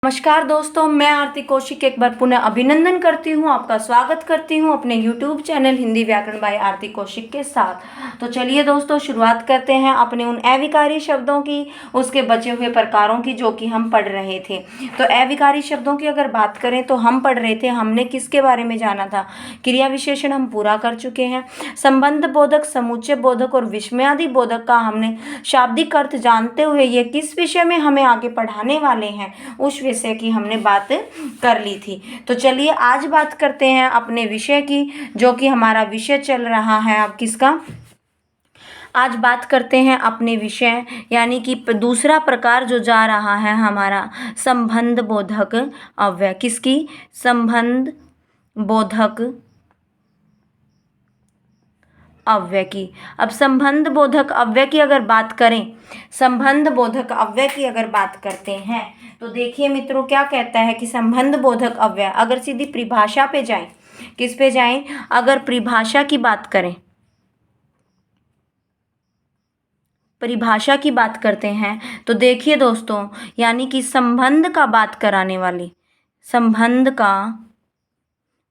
नमस्कार दोस्तों, मैं आरती कौशिक एक बार पुनः अभिनंदन करती हूँ, आपका स्वागत करती हूँ अपने YouTube चैनल हिंदी व्याकरण बाय आरती कौशिक के साथ। तो चलिए दोस्तों, शुरुआत करते हैं अपने उन अविकारी शब्दों की, उसके बचे हुए प्रकारों की जो कि हम पढ़ रहे थे। तो अविकारी शब्दों की अगर बात करें तो हम पढ़ रहे थे, हमने किसके बारे में जाना था? क्रिया विशेषण हम पूरा कर चुके हैं। संबंध बोधक, समुच्चय बोधक और विस्मयादि बोधक का हमने शाब्दिक अर्थ जानते हुए ये किस विषय में हमें आगे पढ़ाने वाले हैं उस विषय की हमने बात कर ली थी। तो चलिए आज बात करते हैं अपने विषय की, जो कि हमारा विषय चल रहा है अब किसका? आज बात करते हैं अपने विषय यानी कि दूसरा प्रकार जो जा रहा है हमारा संबंध बोधक अव्यय। किसकी? संबंध बोधक अव्यय की। अब संबंध बोधक अव्यय की अगर बात करें, संबंध बोधक अव्यय की अगर बात करते हैं तो देखिए मित्रों, क्या कहता है कि संबंध बोधक अव्यय, अगर सीधी परिभाषा पे जाएं, किस पे जाएं? अगर परिभाषा की बात करें, परिभाषा की बात करते हैं तो देखिए दोस्तों, यानी कि संबंध का बात कराने वाली, संबंध का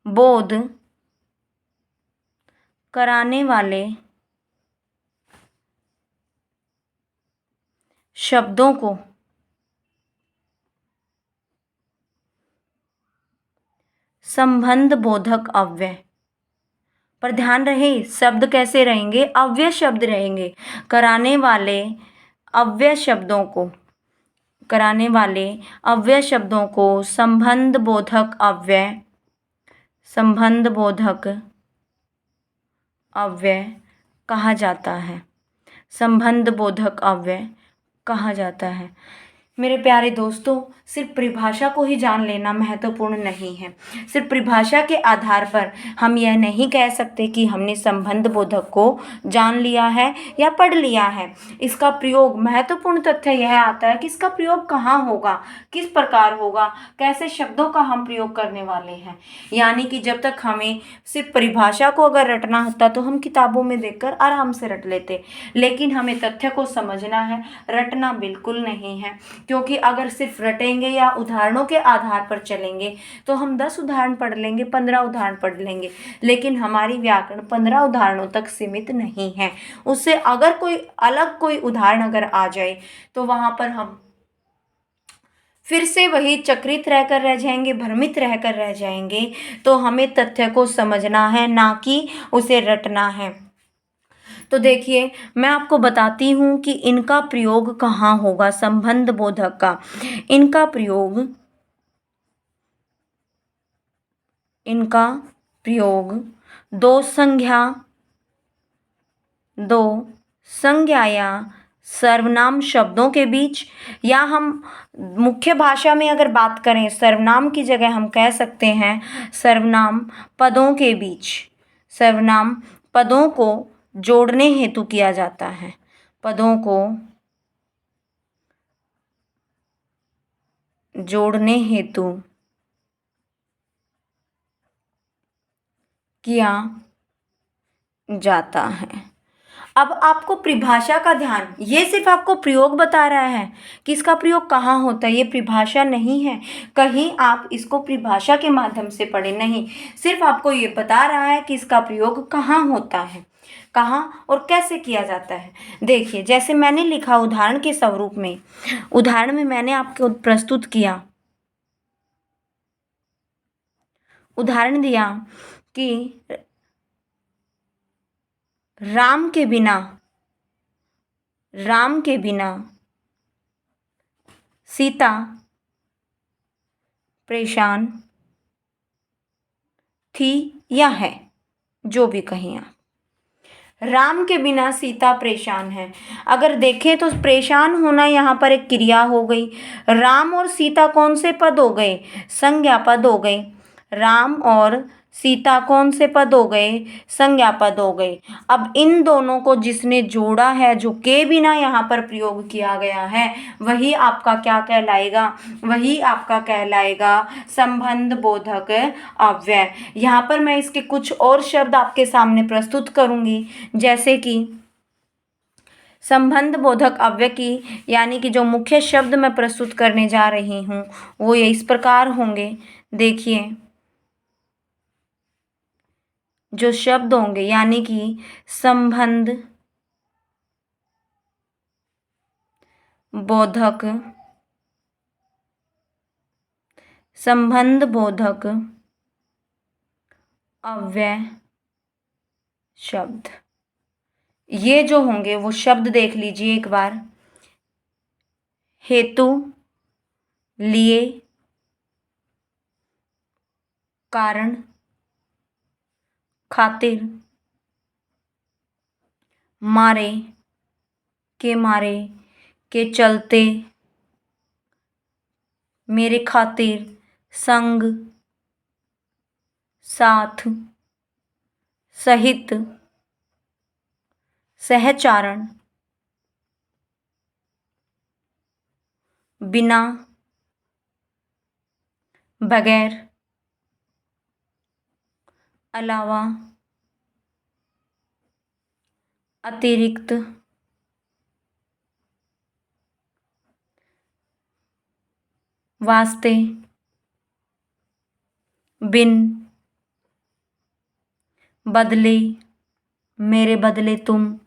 बोध कराने वाले शब्दों को संबंध बोधक अव्यय। पर ध्यान रहे, शब्द कैसे रहेंगे? अव्यय शब्द रहेंगे। कराने वाले अव्यय शब्दों को, कराने वाले अव्यय शब्दों को संबंध बोधक अव्यय, संबंध बोधक अव्यय कहा जाता है। संबंध बोधक अव्यय कहा जाता है। मेरे प्यारे दोस्तों, सिर्फ परिभाषा को ही जान लेना महत्वपूर्ण नहीं है। सिर्फ परिभाषा के आधार पर हम यह नहीं कह सकते कि हमने संबंध बोधक को जान लिया है या पढ़ लिया है। इसका प्रयोग, महत्वपूर्ण तथ्य यह आता है कि इसका प्रयोग कहाँ होगा, किस प्रकार होगा, कैसे शब्दों का हम प्रयोग करने वाले हैं। यानी कि जब तक हमें सिर्फ परिभाषा को अगर रटना होता तो हम किताबों में देखकर आराम से रट लेते, लेकिन हमें तथ्य को समझना है, रटना बिल्कुल नहीं है। क्योंकि अगर सिर्फ रटेंगे या उदाहरणों के आधार पर चलेंगे तो हम 10 उदाहरण पढ़ लेंगे, 15 उदाहरण पढ़ लेंगे, लेकिन हमारी व्याकरण 15 उदाहरणों तक सीमित नहीं है। उससे अगर कोई अलग कोई उदाहरण अगर आ जाए तो वहां पर हम फिर से वही चक्रित रहकर रह जाएंगे, भ्रमित रहकर रह जाएंगे। तो हमें तथ्य को समझना है, ना कि उसे रटना है। तो देखिए, मैं आपको बताती हूँ कि इनका प्रयोग कहाँ होगा, संबंध बोधक का। इनका प्रयोग दो संज्ञा या सर्वनाम शब्दों के बीच, या हम मुख्य भाषा में अगर बात करें सर्वनाम की जगह हम कह सकते हैं सर्वनाम पदों के बीच, सर्वनाम पदों को जोड़ने हेतु किया जाता है। पदों को जोड़ने हेतु किया जाता है। अब आपको परिभाषा का ध्यान, ये सिर्फ आपको प्रयोग बता रहा है कि इसका प्रयोग कहाँ होता है, ये परिभाषा नहीं है। कहीं आप इसको परिभाषा के माध्यम से पढ़े नहीं, सिर्फ आपको ये बता रहा है कि इसका प्रयोग कहाँ होता है, कहाँ और कैसे किया जाता है। देखिए, जैसे मैंने लिखा उदाहरण के स्वरूप में, उदाहरण में मैंने आपको प्रस्तुत किया, उदाहरण दिया कि राम के बिना सीता परेशान थी या है, जो भी कहें आप। राम के बिना सीता परेशान है। अगर देखें तो परेशान होना यहाँ पर एक क्रिया हो गई। राम और सीता कौन से पद हो गए? संज्ञा पद हो गए। राम और सीता कौन से पद हो गए? संज्ञा पद हो गए। अब इन दोनों को जिसने जोड़ा है, जो के बिना यहाँ पर प्रयोग किया गया है, वही आपका क्या कहलाएगा? वही आपका कहलाएगा संबंध बोधक अव्यय। यहाँ पर मैं इसके कुछ और शब्द आपके सामने प्रस्तुत करूंगी, जैसे कि संबंध बोधक अव्यय की यानी कि जो मुख्य शब्द मैं प्रस्तुत करने जा रही हूँ वो ये इस प्रकार होंगे। देखिए, जो शब्द होंगे यानी कि संबंध बोधक, संबंध बोधक अव्यय शब्द, ये जो होंगे वो शब्द देख लीजिए एक बार। हेतु, लिए, कारण, खातिर, मारे, के चलते, मेरे खातिर, संग, साथ, सहित, सहचारण, बिना, बगैर, अलावा, अतिरिक्त, वास्ते, बिन, बदले, मेरे बदले तुम,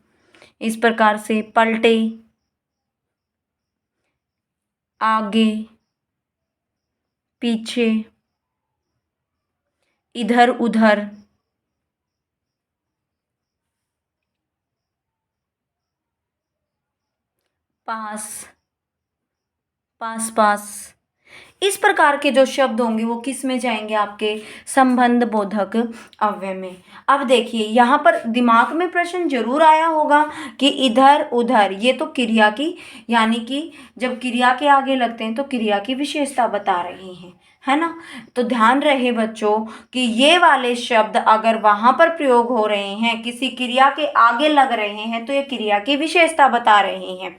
इस प्रकार से पलटे, आगे, पीछे, इधर उधर, पास, पास, इस प्रकार के जो शब्द होंगे वो किस में जाएंगे? आपके संबंध बोधक अव्यय में। अब देखिए, यहाँ पर दिमाग में प्रश्न जरूर आया होगा कि इधर उधर, ये तो क्रिया की यानी कि जब क्रिया के आगे लगते हैं तो क्रिया की विशेषता बता रहे हैं, है ना। तो ध्यान रहे बच्चों कि ये वाले शब्द अगर वहाँ पर प्रयोग हो रहे हैं, किसी क्रिया के आगे लग रहे हैं, तो ये क्रिया की विशेषता बता रहे हैं।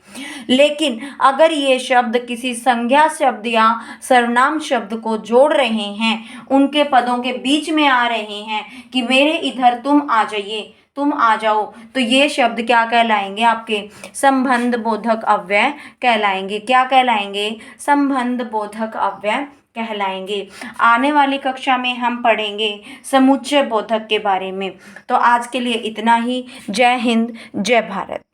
लेकिन अगर ये शब्द किसी संज्ञा शब्द या सर्वनाम शब्द को जोड़ रहे हैं, उनके पदों के बीच में आ रहे हैं कि मेरे इधर तुम आ जाइए, तुम आ जाओ, तो ये शब्द क्या कहलाएंगे? आपके संबंध बोधक अव्यय कहलाएंगे। क्या कहलाएंगे? संबंध बोधक अव्यय कहलाएंगे। आने वाली कक्षा में हम पढ़ेंगे समुच्चय बोधक के बारे में। तो आज के लिए इतना ही। जय हिंद, जय भारत।